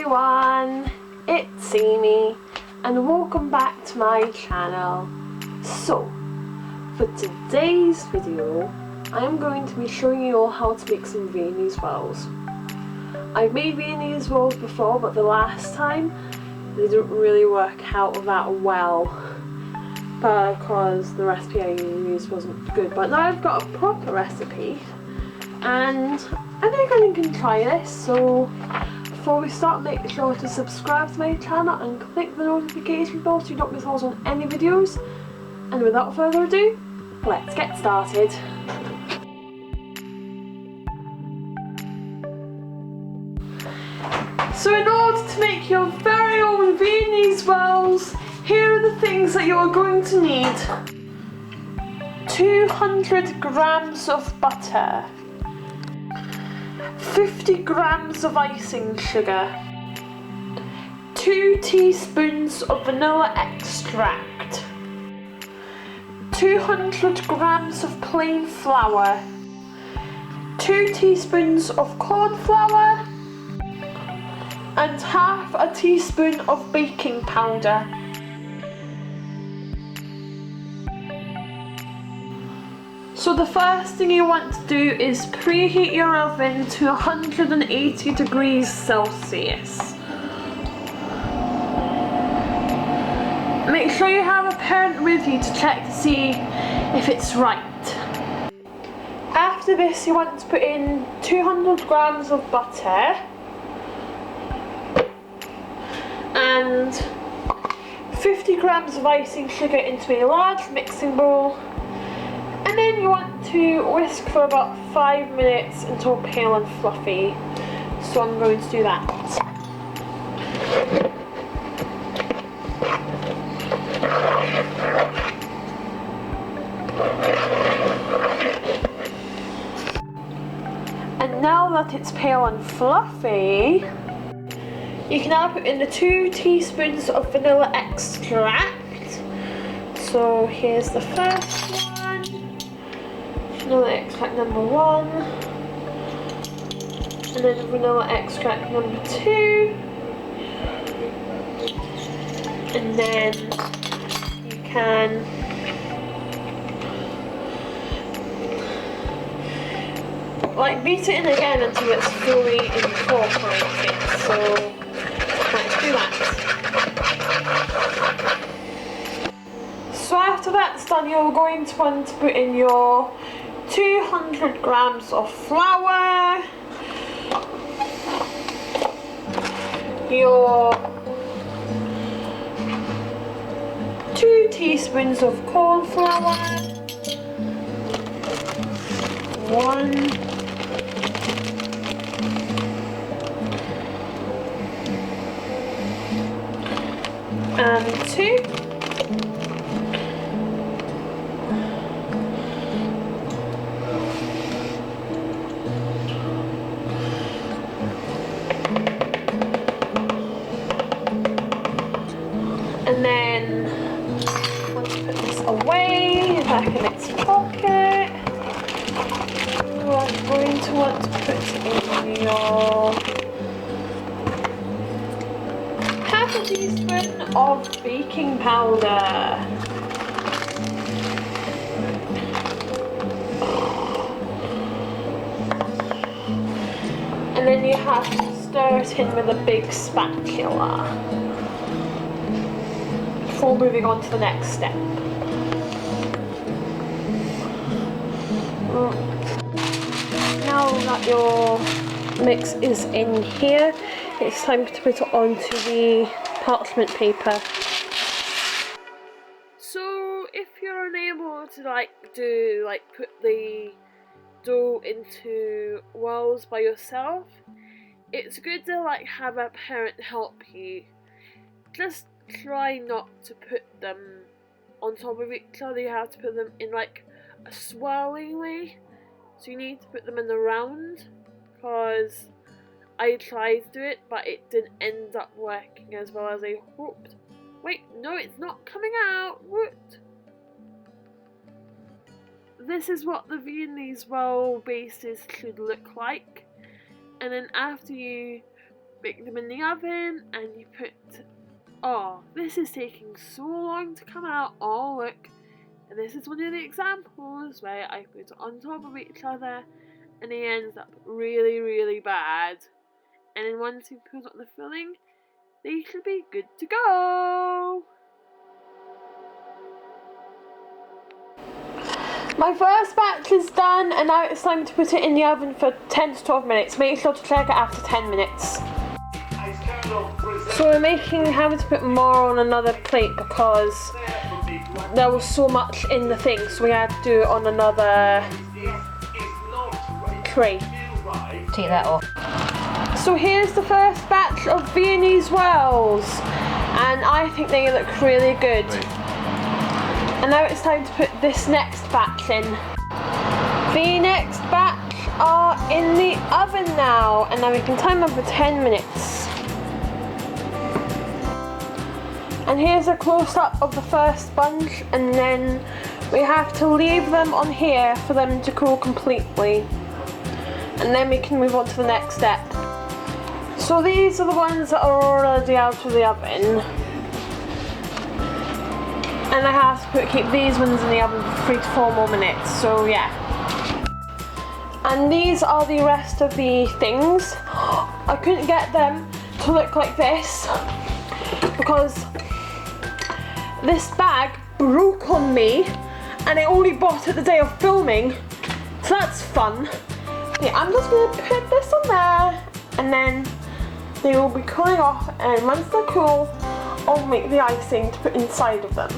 everyone, it's Amy and welcome back to my channel. So, for today's video, I am going to be showing you all how to make some viennese whirls. I've made viennese whirls before, but the last time they didn't really work out that well because the recipe I used wasn't good. But now I've got a proper recipe and I think I can try this. So before we start, make sure to subscribe to my channel and click the notification bell so you don't miss out on any videos. And without further ado, let's get started. So in order to make your very own viennese whirls, here are the things that you are going to need. 200 grams of butter, 50 grams of icing sugar, 2 teaspoons of vanilla extract, 200 grams of plain flour, 2 teaspoons of corn flour, and half a teaspoon of baking powder. So the first thing you want to do is preheat your oven to 180 degrees Celsius. Make sure you have a parent with you to check to see if it's right. After this, you want to put in 200 grams of butter and 50 grams of icing sugar into a large mixing bowl. And then you want to whisk for about 5 minutes until pale and fluffy. So I'm going to do that. And now that it's pale and fluffy, you can now put in the 2 teaspoons of vanilla extract. So here's the first one. Vanilla extract number 1, and then vanilla extract number 2, and then you can beat it in again until it's fully incorporated. So let's do that. So after that's done, you're going to want to put in your 200 grams of flour, your 2 teaspoons of corn flour, 1, and 2. And then let's put this away back in its pocket. We're going to want to put in your half a teaspoon of baking powder. And then you have to stir it in with a big spatula before moving on to the next step. Now that your mix is in here, it's time to put it onto the parchment paper. So if you're unable to put the dough into whirls by yourself, it's good to have a parent help you. Just try not to put them on top of each other. You have to put them in a swirling way. So you need to put them in the round, because I tried to do it but it didn't end up working as well as I hoped. Wait, no, it's not coming out. What? This is what the viennese whirl bases should look like. And then after you bake them in the oven, and you put, oh, this is taking so long to come out. Oh look, and this is one of the examples where I put it on top of each other and it ends up really, really bad. And then once you put up the filling, they should be good to go. My first batch is done, and now it's time to put it in the oven for 10 to 12 minutes. Make sure to check it after 10 minutes. So we're having to put more on another plate because there was so much in the thing, so we had to do it on another tray. Take that off. So here's the first batch of Viennese whirls, and I think they look really good. And now it's time to put this next batch in. The next batch are in the oven now, and now we can time them for 10 minutes. And here's a close-up of the first sponge, and then we have to leave them on here for them to cool completely. And then we can move on to the next step. So these are the ones that are already out of the oven. And I have to keep these ones in the oven for 3 to 4 more minutes, so yeah. And these are the rest of the things. I couldn't get them to look like this because this bag broke on me and I only bought it the day of filming, so that's fun. Yeah, I'm just going to put this on there and then they will be cooling off, and once they're cool, I'll make the icing to put inside of them.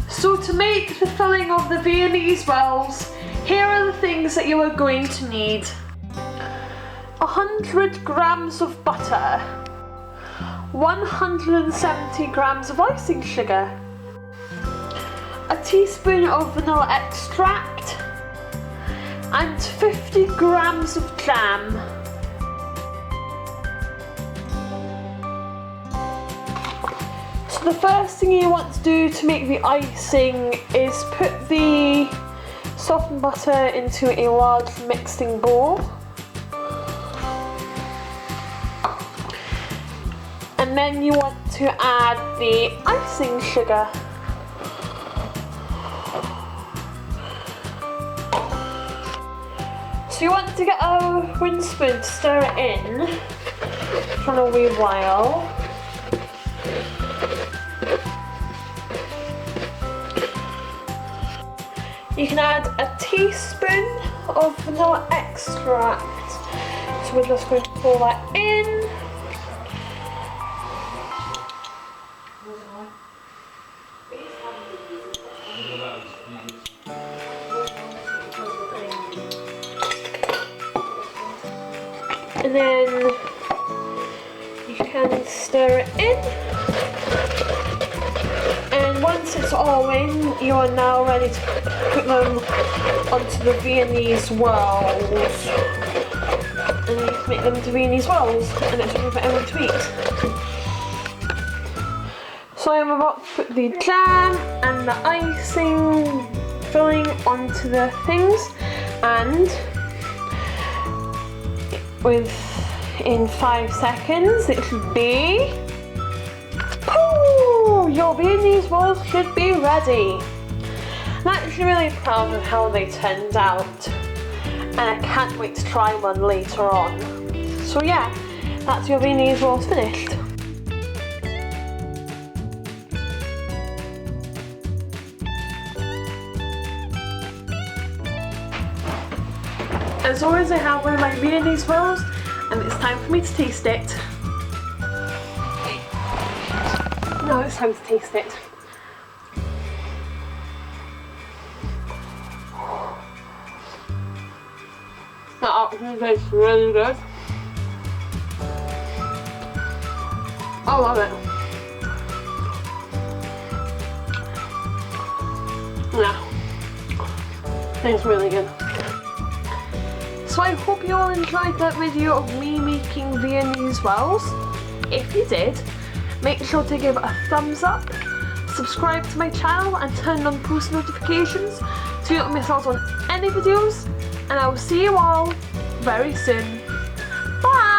So to make the filling of the Viennese whirls, here are the things that you are going to need. 100 grams of butter, 170 grams of icing sugar, a teaspoon of vanilla extract, and 50 grams of jam. So the first thing you want to do to make the icing is put the softened butter into a large mixing bowl. And then you want to add the icing sugar. So you want to get a wooden spoon to stir it in for a wee while. You can add a teaspoon of vanilla extract. So we're just going to pour that in. And then you can stir it in, and once it's all in, you are now ready to put them onto the Viennese whirls. And you can make them into Viennese whirls, and it's ready for everyone to eat. So I'm about to put the jam and the icing filling onto the things, and in 5 seconds it should be, pooh, your Viennese whirls should be ready. I'm actually really proud of how they turned out, and I can't wait to try one later on. So yeah, that's your Viennese whirls finished. As always, I have one of my Viennese whirls, and it's time for me to taste it. Now it's time to taste it. That actually tastes really good. I love it. Yeah, tastes really good. So I hope you all enjoyed that video of me making Viennese whirls. If you did, make sure to give it a thumbs up, subscribe to my channel and turn on post notifications so you don't miss out on any videos. and I will see you all very soon. Bye!